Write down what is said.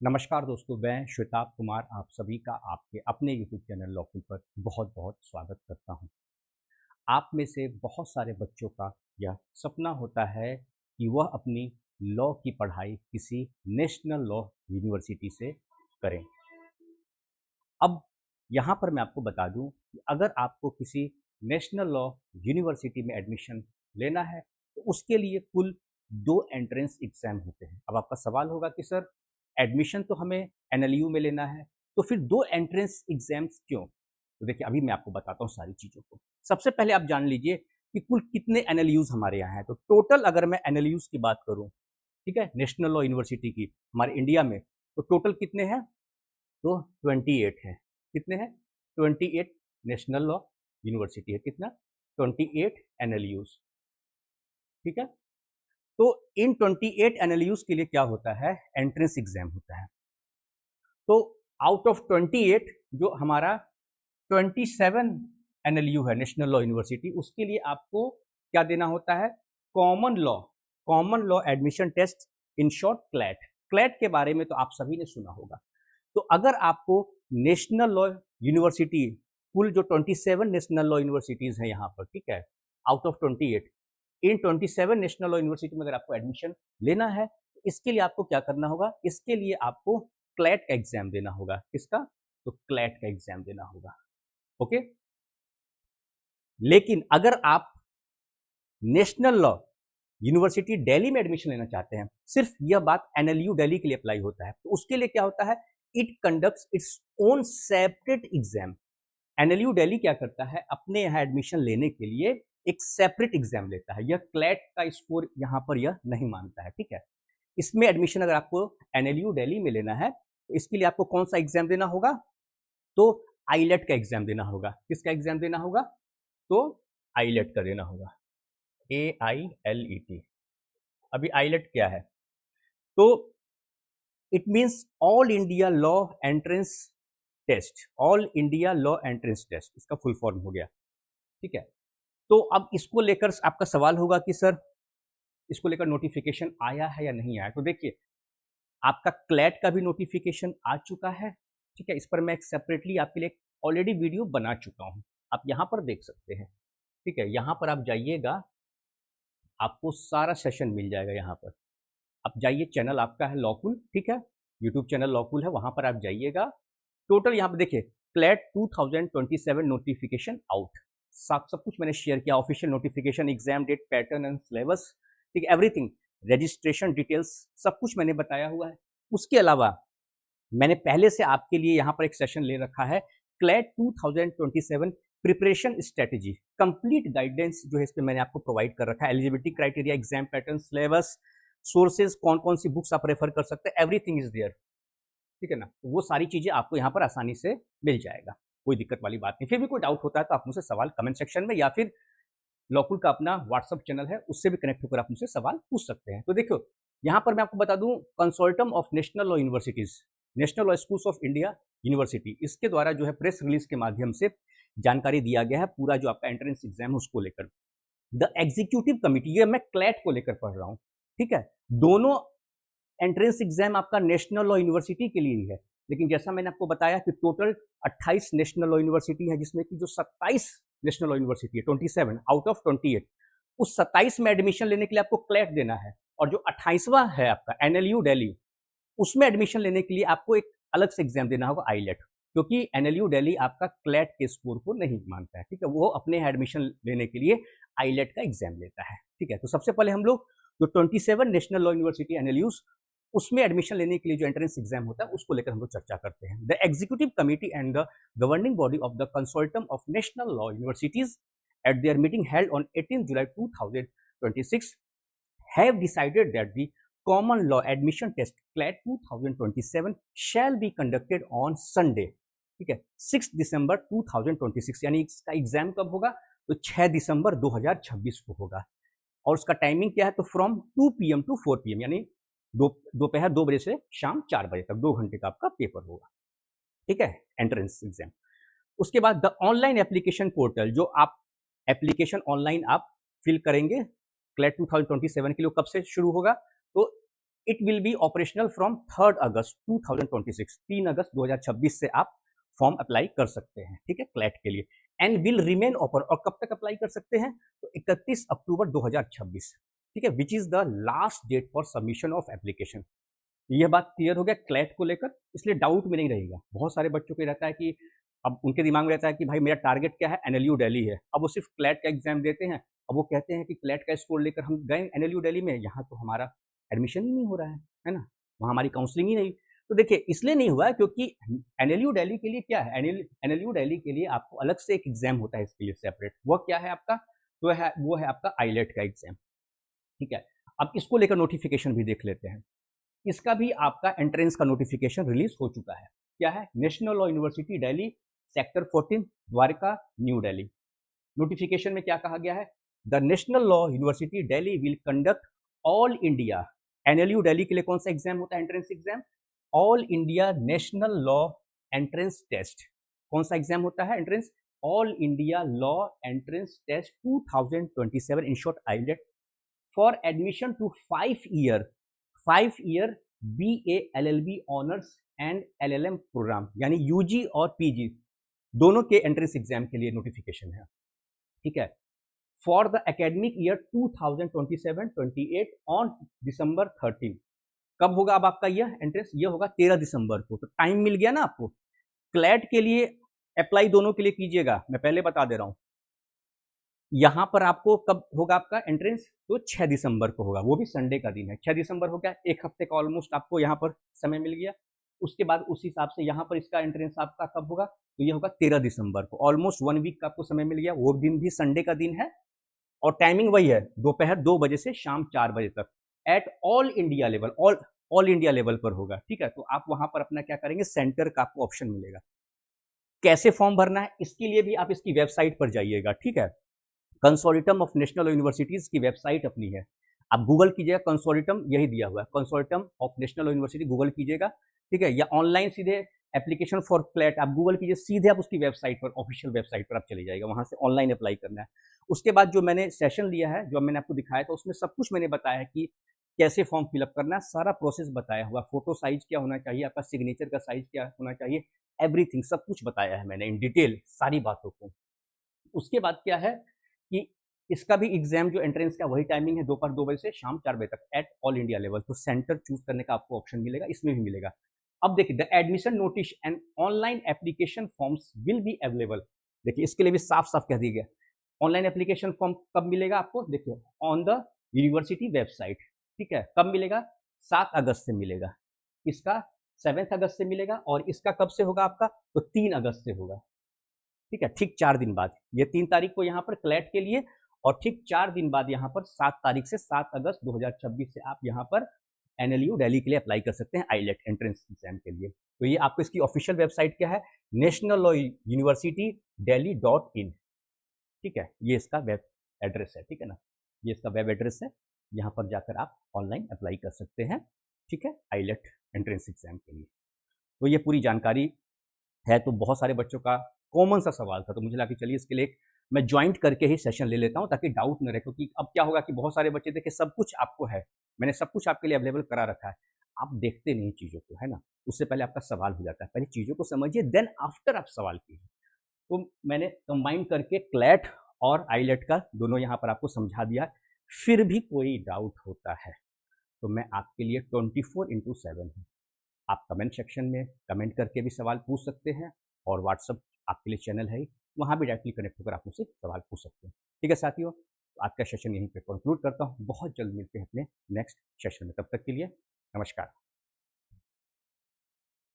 नमस्कार दोस्तों, मैं श्वेताब कुमार आप सभी का आपके अपने यूट्यूब चैनल लॉकुल पर बहुत बहुत स्वागत करता हूं। आप में से बहुत सारे बच्चों का यह सपना होता है कि वह अपनी लॉ की पढ़ाई किसी नेशनल लॉ यूनिवर्सिटी से करें। अब यहाँ पर मैं आपको बता दूं कि अगर आपको किसी नेशनल लॉ यूनिवर्सिटी में एडमिशन लेना है तो उसके लिए कुल 2 एंट्रेंस एग्जाम होते हैं। अब आपका सवाल होगा कि सर एडमिशन तो हमें एनएलयू में लेना है, तो फिर 2 एंट्रेंस एग्जाम्स क्यों? तो देखिए अभी मैं आपको बताता हूँ सारी चीज़ों को। सबसे पहले आप जान लीजिए कि कुल कितने एनएलयूज हमारे यहाँ हैं। तो टोटल अगर मैं एनएलयूज की बात करूँ, ठीक है, नेशनल लॉ यूनिवर्सिटी की हमारे इंडिया में, तो टोटल कितने हैं? तो 28 है। कितने हैं? 28 नेशनल लॉ यूनिवर्सिटी है। कितना? 28 एनएलयूज। ठीक है। तो इन 28 एनएलयूज के लिए क्या होता है? एंट्रेंस एग्जाम होता है। तो आउट ऑफ 28 जो हमारा 27 एनएलयू है नेशनल लॉ यूनिवर्सिटी, उसके लिए आपको क्या देना होता है? Common law admission test, in short CLAT. CLAT के बारे में तो आप सभी ने सुना होगा। तो अगर आपको नेशनल लॉ यूनिवर्सिटी, कुल जो 27 नेशनल लॉ यूनिवर्सिटीज हैं यहाँ पर, ठीक है, out of 28, in 27 national law university में अगर आपको एडमिशन लेना है तो इसके लिए आपको क्या करना होगा? इसके लिए आपको क्लैट का एग्जाम देना होगा। किसका? तो क्लैट का एग्जाम देना होगा। ओके। लेकिन अगर आप नेशनल लॉ यूनिवर्सिटी दिल्ली में एडमिशन लेना चाहते हैं, सिर्फ यह बात एनएलयू दिल्ली के लिए अप्लाई होता है, तो उसके लिए क्या होता है? It conducts its own separate exam. NLU Delhi क्या करता है? अपने यहाँ एडमिशन लेने के लिए एक सेपरेट एग्जाम लेता है। यह क्लैट का स्कोर यहाँ पर यह नहीं मानता है। ठीक है। इसमें एडमिशन अगर आपको एनएलयू दिल्ली में लेना है तो इसके लिए आपको कौन सा एग्जाम देना होगा? तो आईलेट का एग्जाम देना होगा। किसका एग्जाम देना होगा? तो आईलेट का देना होगा। AILET। अभी आईलेट क्या है? तो it means all India law entrance test. All India law entrance test इसका फुल फॉर्म हो गया। ठीक है। तो अब इसको लेकर आपका सवाल होगा कि सर इसको लेकर नोटिफिकेशन आया है या नहीं आया? तो देखिए आपका क्लैट का भी नोटिफिकेशन आ चुका है। ठीक है। इस पर मैं एक सेपरेटली आपके लिए ऑलरेडी वीडियो बना चुका हूं, आप यहां पर देख सकते हैं। ठीक है। यहां पर आप जाइएगा, आपको सारा सेशन मिल जाएगा। यहाँ पर आप जाइए, चैनल आपका है लॉकुल, ठीक है, यूट्यूब चैनल लॉकुल है, वहां पर आप जाइएगा। टोटल यहाँ पर देखिए क्लैट 2027 नोटिफिकेशन आउट, सब कुछ मैंने शेयर किया। Official notification, exam date, pattern and syllabus, ठीक है, एवरीथिंग, रजिस्ट्रेशन डिटेल्स, सब कुछ मैंने बताया हुआ है। उसके अलावा मैंने पहले से आपके लिए यहाँ पर एक सेशन ले रखा है, CLAT 2027 preparation strategy, complete guidance जो है इस पर मैंने आपको प्रोवाइड कर रखा है। Eligibility criteria, exam pattern, syllabus, sources, कौन कौन सी बुक्स आप रेफर कर सकते हैं, एवरीथिंग इज देयर। ठीक है ना। तो वो सारी चीजें आपको यहाँ पर आसानी से मिल जाएगा, कोई दिक्कत वाली बात नहीं। फिर भी कोई डाउट होता है तो आप मुझसे सवाल कमेंट सेक्शन में या फिर लॉकुल का अपना व्हाट्सअप चैनल है उससे भी कनेक्ट होकर आप मुझसे सवाल पूछ सकते हैं। तो देखो यहाँ पर मैं आपको बता दूं, consortium of national law universities, national law schools of India university, इसके द्वारा जो है प्रेस रिलीज के माध्यम से जानकारी दिया गया है पूरा जो आपका एंट्रेंस एग्जाम है उसको लेकर। द एग्जीक्यूटिव कमिटी, ये मैं क्लैट को लेकर पढ़ रहा हूँ। ठीक है। दोनों एंट्रेंस एग्जाम आपका नेशनल लॉ यूनिवर्सिटी के लिए ही है, लेकिन जैसा मैंने आपको बताया कि टोटल 28 नेशनल लॉ यूनिवर्सिटी है, जिसमें कि जो 27 नेशनल लॉ यूनिवर्सिटी है, 27 आउट ऑफ 28, उस 27 में एडमिशन लेने के लिए आपको क्लैट देना है। और जो 28वां है आपका एनएलयू दिल्ली, उसमें एडमिशन लेने के लिए आपको एक अलग से एग्जाम देना होगा, आईलेट, क्योंकि एनएलयू दिल्ली आपका क्लैट के स्कोर को नहीं मानता है। ठीक है। वो अपने एडमिशन लेने के लिए आईलेट का एग्जाम लेता है। ठीक है। तो सबसे पहले हम लोग जो 27 नेशनल लॉ यूनिवर्सिटी एनएलयूज, उसमें एडमिशन लेने के लिए जो एंट्रेंस एग्जाम होता है उसको लेकर हम लोग चर्चा करते हैं। The executive committee and the governing body of the consortium of national law universities at their meeting held on 18 July 2026 have decided that the common law admission test CLAT 2027 shall be conducted on Sunday। ठीक है, 6 दिसंबर 2026, यानी इसका exam कब होगा? तो 6 दिसंबर 2026 को होगा। और उसका टाइमिंग क्या है? तो फ्रॉम 2 PM टू 4 PM, यानी दोपहर 2 बजे से शाम 4 बजे तक 2 घंटे का आपका पेपर होगा। ठीक है, एंट्रेंस एग्जाम। उसके बाद द ऑनलाइन एप्लीकेशन पोर्टल, जो आप एप्लीकेशन ऑनलाइन आप फिल करेंगे क्लैट 2027 के लिए, कब से शुरू होगा? तो it will be operational from 3 अगस्त 2026, 3 अगस्त 2026 से आप फॉर्म अप्लाई कर सकते हैं, ठीक है, क्लैट के लिए। एंड विल रिमेन ओपन, और कब तक अप्लाई कर सकते हैं, तो 31 अक्टूबर 2026, ठीक है, which is the last date for submission of application. यह बात क्लियर हो गया क्लैट को लेकर, इसलिए डाउट में नहीं रहेगा। बहुत सारे बच्चों को रहता है कि अब उनके दिमाग में रहता है कि भाई मेरा टारगेट क्या है, एनएलयू दिल्ली है, अब वो सिर्फ क्लैट का एग्जाम देते हैं, अब वो कहते हैं कि क्लैट का स्कोर लेकर हम गए एनएलयू दिल्ली में, यहाँ तो हमारा एडमिशन ही नहीं हो रहा है ना, वहाँ हमारी काउंसलिंग ही नहीं। तो देखिए इसलिए नहीं हुआ है क्योंकि एनएलयू दिल्ली के लिए क्या है, एनएलयू दिल्ली के लिए आपको अलग से एक एग्जाम होता है इसके लिए सेपरेट, वह क्या है आपका, तो है वो है आपका आईलेट का एग्जाम, ठीक है। अब इसको लेकर नोटिफिकेशन भी देख लेते हैं। इसका भी आपका एंट्रेंस का नोटिफिकेशन रिलीज हो चुका है। क्या है, national law university Delhi, sector 14, Dwarka, New Delhi. Notification में क्या कहा गया है, the national law university Delhi will conduct all India, NLU Delhi के लिए कौन सा एग्जाम होता है, entrance exam, all India national law entrance test. कौन सा एग्जाम होता है, entrance, all India law entrance test 2027, in short AILET, for admission to 5 year BA LLB honours and LLM programme, यानी यूजी और पीजी दोनों के एंट्रेंस एग्जाम के लिए नोटिफिकेशन है, ठीक है, for the academic year 2027-28 on December 13। कब होगा अब आपका यह एंट्रेंस, यह होगा 13 दिसंबर को, तो टाइम मिल गया ना आपको। क्लैट के लिए अप्लाई दोनों के लिए कीजिएगा, मैं पहले बता दे रहा हूं। यहाँ पर आपको कब होगा आपका एंट्रेंस, तो 6 दिसंबर को होगा, वो भी संडे का दिन है, 6 दिसंबर हो गया, एक हफ्ते का ऑलमोस्ट आपको यहाँ पर समय मिल गया। उसके बाद उस हिसाब से यहाँ पर इसका एंट्रेंस आपका कब होगा, तो ये होगा 13 दिसंबर को, ऑलमोस्ट 1 वीक का आपको समय मिल गया, वो दिन भी संडे का दिन है, और टाइमिंग वही है, दोपहर 2 बजे से शाम 4 बजे तक, at all India level, all India level पर होगा, ठीक है। तो आप वहां पर अपना क्या करेंगे, सेंटर का आपको ऑप्शन मिलेगा। कैसे फॉर्म भरना है, इसके लिए भी आप इसकी वेबसाइट पर जाइएगा, ठीक है, कंसोर्टियम ऑफ नेशनल यूनिवर्सिटीज की वेबसाइट अपनी है, आप गूगल कीजिएगा, कंसोर्टियम यही दिया हुआ है, consortium of national university Google कीजिएगा, ठीक है, या ऑनलाइन सीधे एप्लीकेशन फॉर क्लैट आप गूगल कीजिए, सीधे आप उसकी वेबसाइट पर, ऑफिशियल वेबसाइट पर आप चले जाएगा, वहां से ऑनलाइन अप्लाई करना है। उसके बाद जो मैंने सेशन लिया है, जो मैंने आपको दिखाया था, उसमें सब कुछ मैंने बताया है कि कैसे फॉर्म फिलअप करना है, सारा प्रोसेस बताया हुआ, फोटो साइज क्या होना चाहिए, आपका सिग्नेचर का साइज क्या होना चाहिए, एवरीथिंग सब कुछ बताया है मैंने इन डिटेल सारी बातों को। उसके बाद क्या है कि इसका भी एग्जाम जो एंट्रेंस का वही टाइमिंग है, दोपहर 2 बजे से शाम 4 बजे तक, एट ऑल इंडिया लेवल, तो सेंटर चूज करने का आपको ऑप्शन मिलेगा, इसमें भी मिलेगा। अब देखिए, the admission notice and online application forms will be available, देखिए इसके लिए भी साफ साफ कह दिया गया, ऑनलाइन एप्लीकेशन फॉर्म कब मिलेगा आपको, देखिए ऑन द यूनिवर्सिटी वेबसाइट, ठीक है, कब मिलेगा, 7 अगस्त से मिलेगा, इसका 7 अगस्त से मिलेगा, और इसका कब से होगा आपका, तो 3 अगस्त से होगा, ठीक है, ठीक 4 दिन बाद, ये 3 तारीख को यहाँ पर क्लैट के लिए, और ठीक 4 दिन बाद यहाँ पर 7 तारीख से 7 अगस्त 2026 से आप यहाँ पर एनएलयू दिल्ली के लिए अप्लाई कर सकते हैं आईलेट एंट्रेंस एग्जाम के लिए। तो ये आपको इसकी ऑफिशियल वेबसाइट क्या है, नेशनल लॉ यूनिवर्सिटी दिल्ली.in, ठीक है, ये इसका वेब एड्रेस है, ठीक है ना, ये इसका वेब एड्रेस है, यहाँ पर जाकर आप ऑनलाइन अप्लाई कर सकते हैं, ठीक है, आईलेट एंट्रेंस एग्जाम के लिए। तो ये पूरी जानकारी है, तो बहुत सारे बच्चों का कॉमन सा सवाल था, तो मुझे लगा कि चलिए इसके लिए मैं ज्वाइंट करके ही सेशन ले लेता हूँ ताकि डाउट न रहे, क्योंकि अब क्या होगा कि बहुत सारे बच्चे देखिए सब कुछ आपको है, मैंने सब कुछ आपके लिए अवेलेबल करा रखा है, आप देखते नहीं चीज़ों को, है ना, उससे पहले आपका सवाल हो जाता है, पहले चीज़ों को समझिए, देन आफ्टर आप सवाल कीजिए। तो मैंने कंबाइन करके क्लैट और आईलेट का दोनों यहाँ पर आपको समझा दिया। फिर भी कोई डाउट होता है तो मैं आपके लिए 24/7 हूँ, आप कमेंट सेक्शन में कमेंट करके भी सवाल पूछ सकते हैं, और व्हाट्सअप आपके लिए चैनल है, वहाँ भी डायरेक्टली कनेक्ट होकर आप मुझसे सवाल पूछ सकते हैं। ठीक है साथियों, तो आज का सेशन यहीं पे कंक्लूड करता हूँ, बहुत जल्द मिलते हैं अपने नेक्स्ट सेशन में, तब तक के लिए नमस्कार।